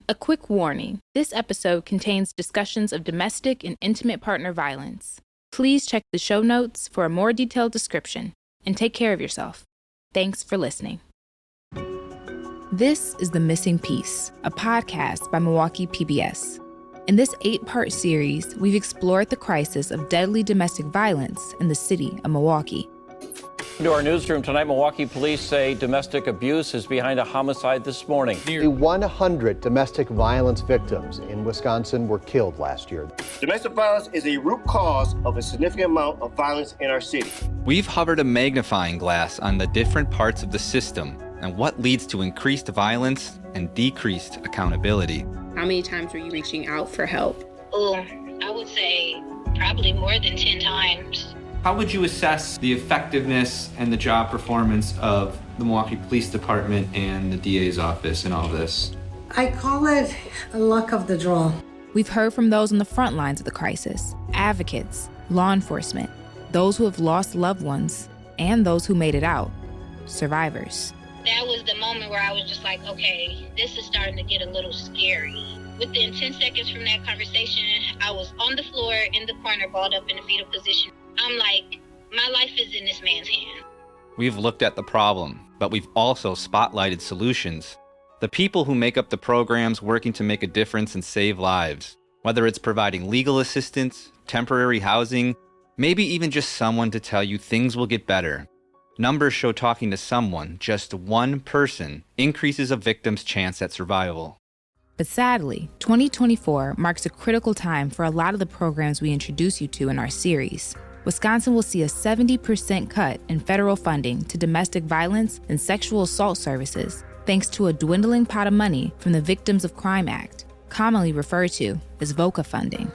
A quick warning, this episode contains discussions of domestic and intimate partner violence. Please check the show notes for a more detailed description, and take care of yourself. Thanks for listening. This is The Missing Piece, a podcast by Milwaukee PBS. In this 8-part series, we've explored the crisis of deadly domestic violence in the city of Milwaukee. To our newsroom tonight, Milwaukee police say domestic abuse is behind a homicide this morning. 100 domestic violence victims in Wisconsin were killed last year. Domestic violence is a root cause of a significant amount of violence in our city. We've hovered a magnifying glass on the different parts of the system and what leads to increased violence and decreased accountability. How many times were you reaching out for help? I would say probably more than 10 times. How would you assess the effectiveness and the job performance of the Milwaukee Police Department and the DA's office in all this? I call it a luck of the draw. We've heard from those on the front lines of the crisis, advocates, law enforcement, those who have lost loved ones, and those who made it out, survivors. That was the moment where I was just like, okay, this is starting to get a little scary. Within 10 seconds from that conversation, I was on the floor in the corner, balled up in a fetal position. I'm like, my life is in this man's hand. We've looked at the problem, but we've also spotlighted solutions. The people who make up the programs working to make a difference and save lives. Whether it's providing legal assistance, temporary housing, maybe even just someone to tell you things will get better. Numbers show talking to someone, just one person, increases a victim's chance at survival. But sadly, 2024 marks a critical time for a lot of the programs we introduce you to in our series. Wisconsin will see a 70% cut in federal funding to domestic violence and sexual assault services, thanks to a dwindling pot of money from the Victims of Crime Act, commonly referred to as VOCA funding.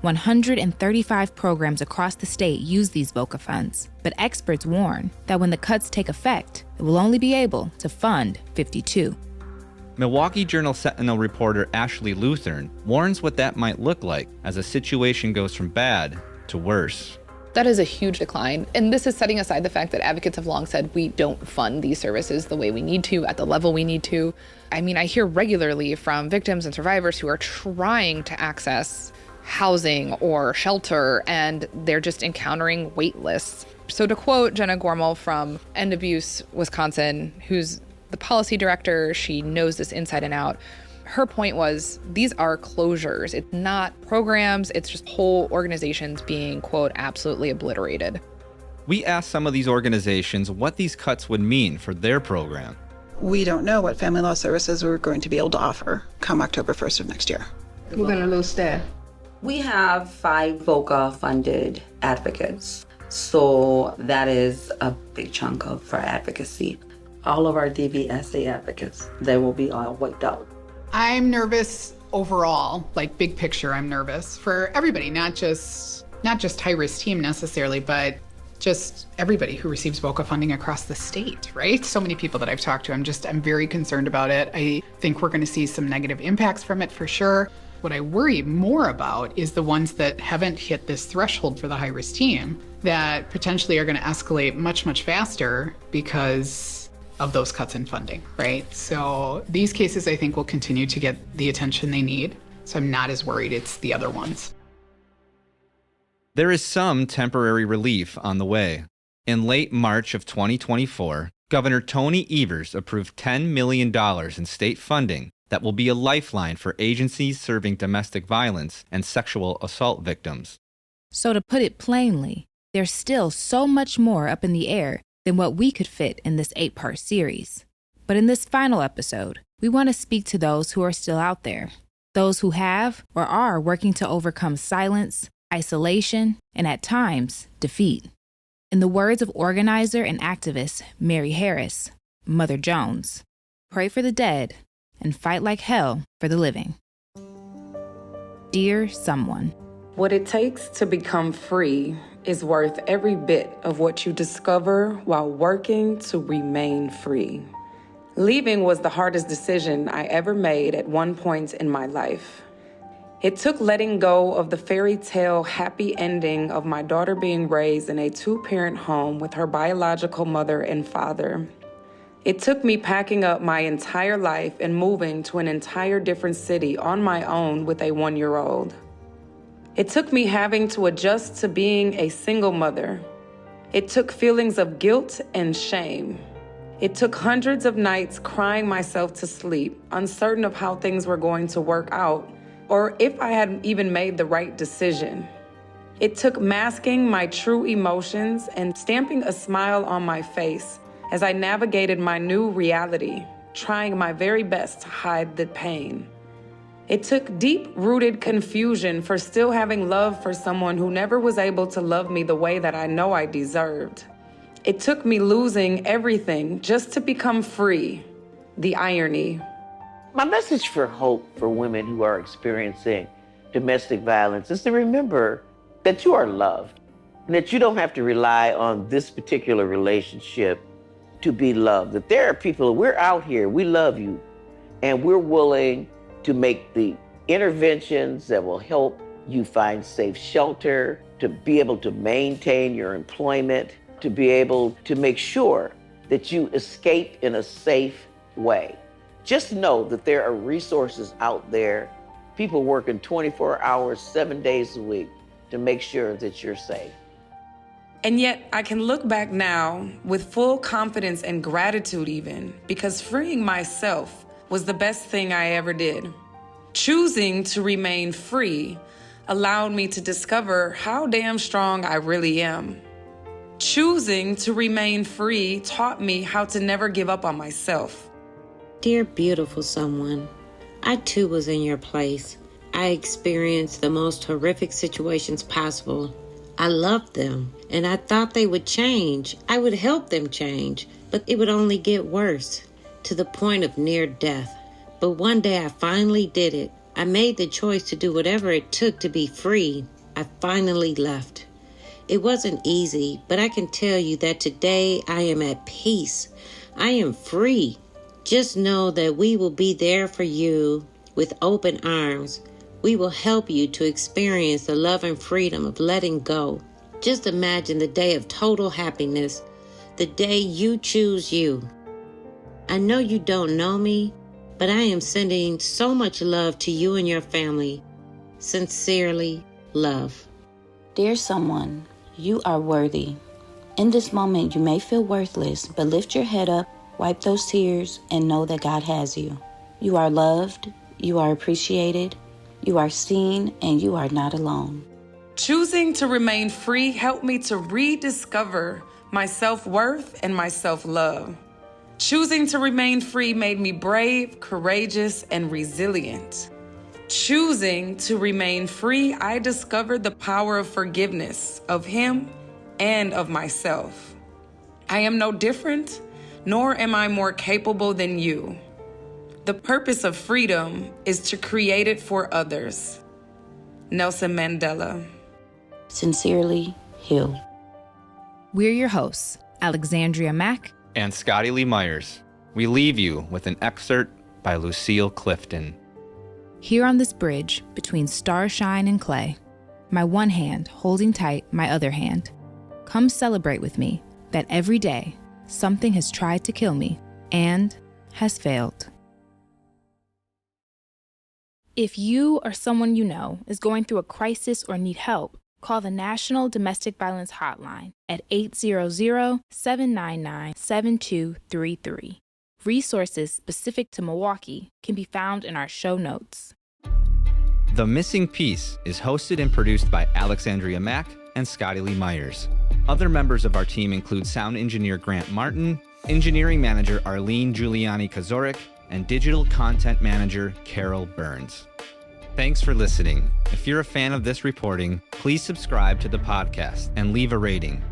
135 programs across the state use these VOCA funds, but experts warn that when the cuts take effect, it will only be able to fund 52. Milwaukee Journal-Sentinel reporter Ashley Luthern warns what that might look like as a situation goes from bad to worse. That is a huge decline. And this is setting aside the fact that advocates have long said we don't fund these services the way we need to, at the level we need to. I mean, I hear regularly from victims and survivors who are trying to access housing or shelter, and they're just encountering wait lists. So to quote Jenna Gormel from End Abuse Wisconsin, who's the policy director, she knows this inside and out. Her point was, these are closures. It's not programs, it's just whole organizations being, quote, absolutely obliterated. We asked some of these organizations what these cuts would mean for their program. We don't know what family law services we're going to be able to offer come October 1st of next year. We're going to lose staff. We have 5 VOCA-funded advocates, so that is a big chunk of our advocacy. All of our DVSA advocates, they will be all wiped out. I'm nervous overall, like big picture, I'm nervous for everybody, not just high-risk team necessarily, but just everybody who receives VOCA funding across the state, right? So many people that I've talked to, I'm very concerned about it. I think we're going to see some negative impacts from it for sure. What I worry more about is the ones that haven't hit this threshold for the high-risk team that potentially are going to escalate much, much faster because of those cuts in funding, right? So these cases, I think, will continue to get the attention they need. So I'm not as worried it's the other ones. There is some temporary relief on the way. In late March of 2024, Governor Tony Evers approved $10 million in state funding that will be a lifeline for agencies serving domestic violence and sexual assault victims. So to put it plainly, there's still so much more up in the air than what we could fit in this 8-part series. But in this final episode, we want to speak to those who are still out there, those who have or are working to overcome silence, isolation, and at times, defeat. In the words of organizer and activist Mary Harris, Mother Jones, pray for the dead and fight like hell for the living. Dear someone, What it takes to become free is worth every bit of what you discover while working to remain free. Leaving was the hardest decision I ever made at one point in my life. It took letting go of the fairy tale happy ending of my daughter being raised in a 2-parent home with her biological mother and father. It took me packing up my entire life and moving to an entire different city on my own with a 1-year-old. It took me having to adjust to being a single mother. It took feelings of guilt and shame. It took hundreds of nights crying myself to sleep, uncertain of how things were going to work out, or if I had even made the right decision. It took masking my true emotions and stamping a smile on my face as I navigated my new reality, trying my very best to hide the pain. It took deep-rooted confusion for still having love for someone who never was able to love me the way that I know I deserved. It took me losing everything just to become free. The irony. My message for hope for women who are experiencing domestic violence is to remember that you are loved and that you don't have to rely on this particular relationship to be loved. That there are people, we're out here, we love you, and we're willing to make the interventions that will help you find safe shelter, to be able to maintain your employment, to be able to make sure that you escape in a safe way. Just know that there are resources out there, people working 24 hours, 7 days a week to make sure that you're safe. And yet I can look back now with full confidence and gratitude even, because freeing myself was the best thing I ever did. Choosing to remain free allowed me to discover how damn strong I really am. Choosing to remain free taught me how to never give up on myself. Dear beautiful someone, I too was in your place. I experienced the most horrific situations possible. I loved them, and I thought they would change. I would help them change, but it would only get worse, to the point of near death. But one day I finally did it. I made the choice to do whatever it took to be free. I finally left. It wasn't easy, but I can tell you that today I am at peace. I am free. Just know that we will be there for you with open arms. We will help you to experience the love and freedom of letting go. Just imagine the day of total happiness, the day you choose you. I know you don't know me, but I am sending so much love to you and your family. Sincerely, love. Dear someone, you are worthy. In this moment, you may feel worthless, but lift your head up, wipe those tears, and know that God has you. You are loved, you are appreciated, you are seen, and you are not alone. Choosing to remain free helped me to rediscover my self-worth and my self-love. Choosing to remain free made me brave, courageous, and resilient. Choosing to remain free, I discovered the power of forgiveness of him and of myself. I am no different, nor am I more capable than you. The purpose of freedom is to create it for others. Nelson Mandela. Sincerely, Hill. We're your hosts, Alexandria Mack and Scotty Lee Myers. We leave you with an excerpt by Lucille Clifton. Here on this bridge between starshine and clay, my one hand holding tight my other hand, come celebrate with me that every day something has tried to kill me and has failed. If you or someone you know is going through a crisis or need help, call the National Domestic Violence Hotline at 800-799-7233. Resources specific to Milwaukee can be found in our show notes. The Missing Piece is hosted and produced by Alexandria Mack and Scotty Lee Myers. Other members of our team include sound engineer Grant Martin, engineering manager Arlene Giuliani-Kazorik, and digital content manager Carol Burns. Thanks for listening. If you're a fan of this reporting, please subscribe to the podcast and leave a rating.